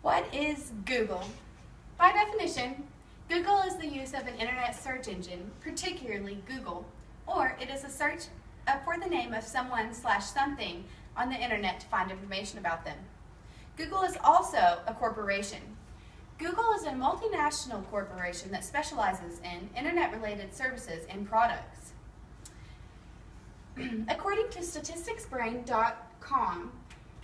What is Google? By definition, Google is the use of an internet search engine, particularly Google, or it is a search for the name of someone/something on the internet to find information about them. Google is also a corporation. Google is a multinational corporation that specializes in internet-related services and products. According to statisticsbrain.com,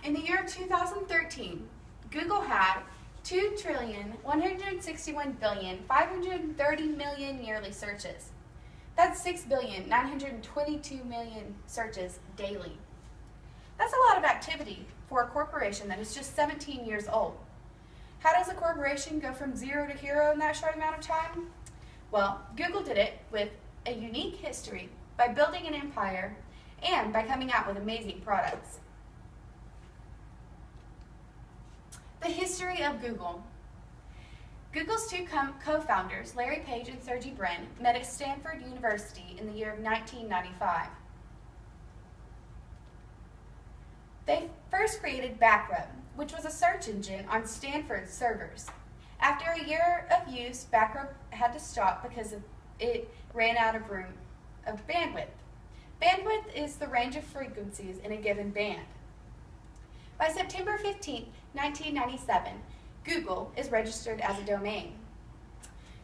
in the year of 2013, Google had 2,161,530,000,000 yearly searches. That's 6,922,000,000 searches daily. That's a lot of activity for a corporation that is just 17 years old. How does a corporation go from 0 to hero in that short amount of time? Well, Google did it with a unique history by building an empire and by coming out with amazing products. The history of Google. Google's two co-founders, Larry Page and Sergey Brin, met at Stanford University in the year of 1995. They first created Backrub, which was a search engine on Stanford's servers. After a year of use, Backrub had to stop because it ran out of bandwidth. Bandwidth is the range of frequencies in a given band. By September 15, 1997, Google is registered as a domain.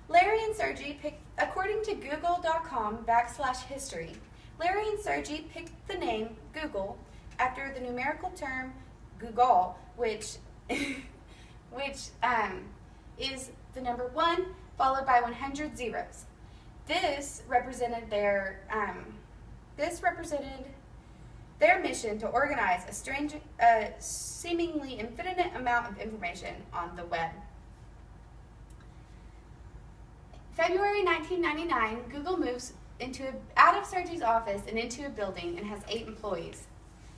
Larry and Sergey picked, according to Google.com/history, Larry and Sergey picked the name Google after the numerical term Google, which is the number 1 followed by 100 zeros. This represented their mission to organize a seemingly infinite amount of information on the web. February 1999, Google moves out of Sergey's office and into a building and has 8 employees.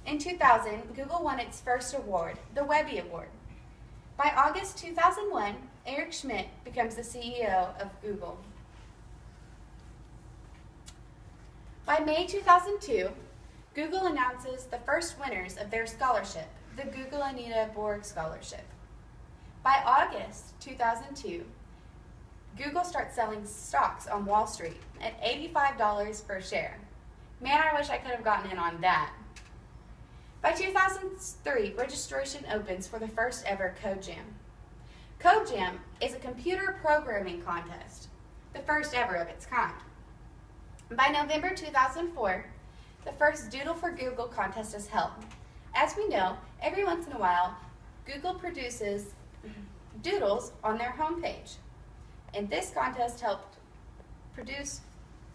In 2000, Google won its first award, the Webby Award. By August 2001, Eric Schmidt becomes the CEO of Google. By May 2002, Google announces the first winners of their scholarship, the Google Anita Borg Scholarship. By August 2002, Google starts selling stocks on Wall Street at $85 per share. Man, I wish I could have gotten in on that. By 2003, registration opens for the first ever Code Jam. Code Jam is a computer programming contest, the first ever of its kind. By November 2004, the first Doodle for Google contest is held. As we know, every once in a while, Google produces doodles on their homepage, and this contest helped produce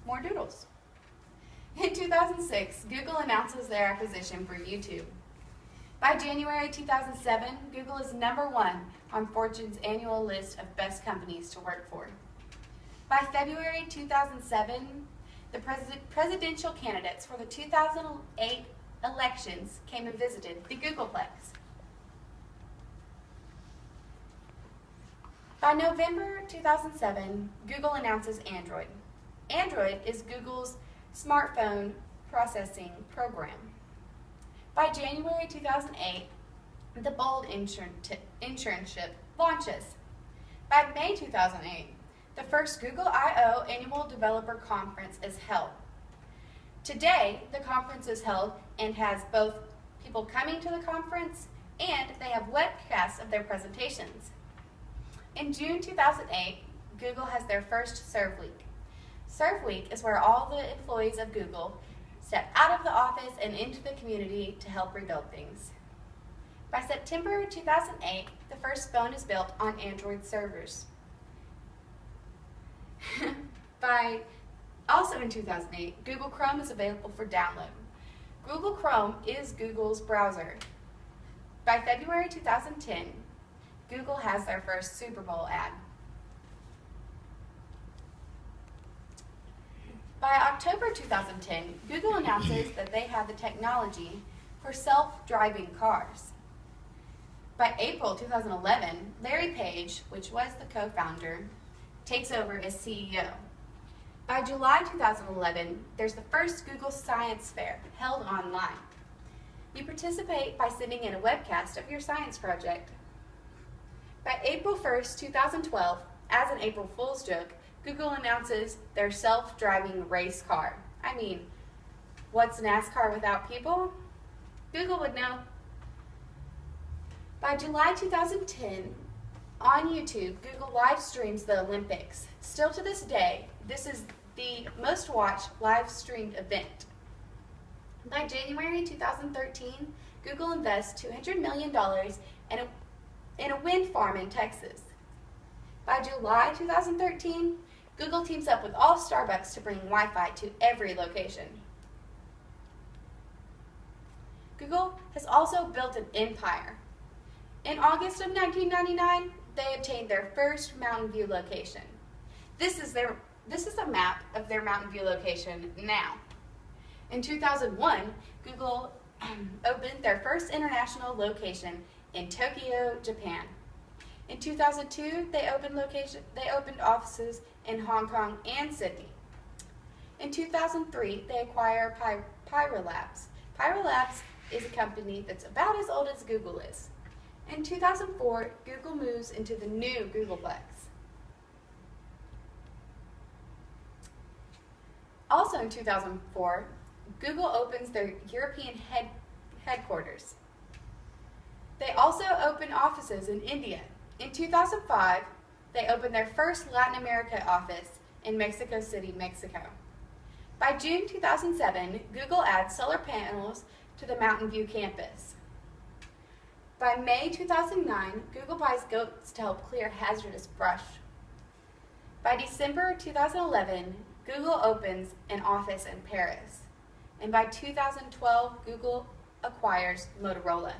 more doodles. In 2006, Google announces their acquisition for YouTube. By January 2007, Google is number 1 on Fortune's annual list of best companies to work for. By February 2007, the presidential candidates for the 2008 elections came and visited the Googleplex. By November 2007, Google announces Android. Android is Google's smartphone processing program. By January 2008, the Bold internship launches. By May 2008, the first Google I/O annual developer conference is held. Today, the conference is held and has both people coming to the conference and they have webcasts of their presentations. In June 2008, Google has their first Serve Week. Serve Week is where all the employees of Google step out of the office and into the community to help rebuild things. By September 2008, the first phone is built on Android servers. Also in 2008, Google Chrome is available for download. Google Chrome is Google's browser. By February 2010, Google has their first Super Bowl ad. By October 2010, Google announces that they have the technology for self-driving cars. By April 2011, Larry Page, which was the co-founder, takes over as CEO. By July 2011, there's the first Google Science Fair held online. You participate by sending in a webcast of your science project. By April 1st, 2012, as an April Fool's joke, Google announces their self-driving race car. I mean, what's NASCAR without people? Google would know. By July 2010, on YouTube, Google live streams the Olympics. Still to this day, this is the most watched live streamed event. By January 2013, Google invests $200 million in a wind farm in Texas. By July 2013, Google teams up with all Starbucks to bring Wi-Fi to every location. Google has also built an empire. In August of 1999, they obtained their first Mountain View location. This is a map of their Mountain View location now. In 2001, Google opened their first international location in Tokyo, Japan. In 2002, they opened offices in Hong Kong and Sydney. In 2003, they acquired Pyrolabs. Pyrolabs is a company that's about as old as Google is. In 2004, Google moves into the new Googleplex. Also in 2004, Google opens their European headquarters. They also open offices in India. In 2005, they opened their first Latin America office in Mexico City, Mexico. By June 2007, Google adds solar panels to the Mountain View campus. By May 2009, Google buys goats to help clear hazardous brush. By December 2011, Google opens an office in Paris. And by 2012, Google acquires Motorola.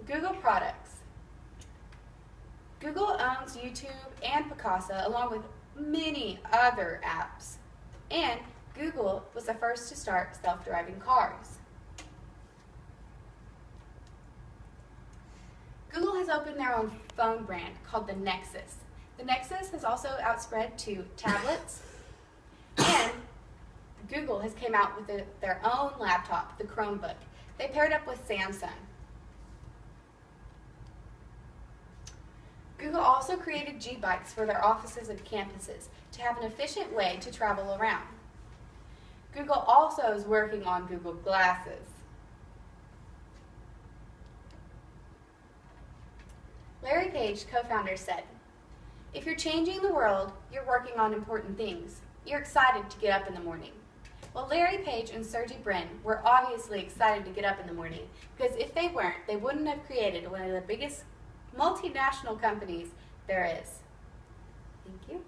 Google products. Google owns YouTube and Picasa along with many other apps. And Google was the first to start self-driving cars. Google has opened their own phone brand called the Nexus. The Nexus has also outspread to tablets, and Google has came out with their own laptop, the Chromebook. They paired up with Samsung. Google also created G-Bikes for their offices and campuses to have an efficient way to travel around. Google also is working on Google Glasses. Larry Page, co-founder, said, "If you're changing the world, you're working on important things. You're excited to get up in the morning." Well, Larry Page and Sergey Brin were obviously excited to get up in the morning because if they weren't, they wouldn't have created one of the biggest multinational companies there is. Thank you.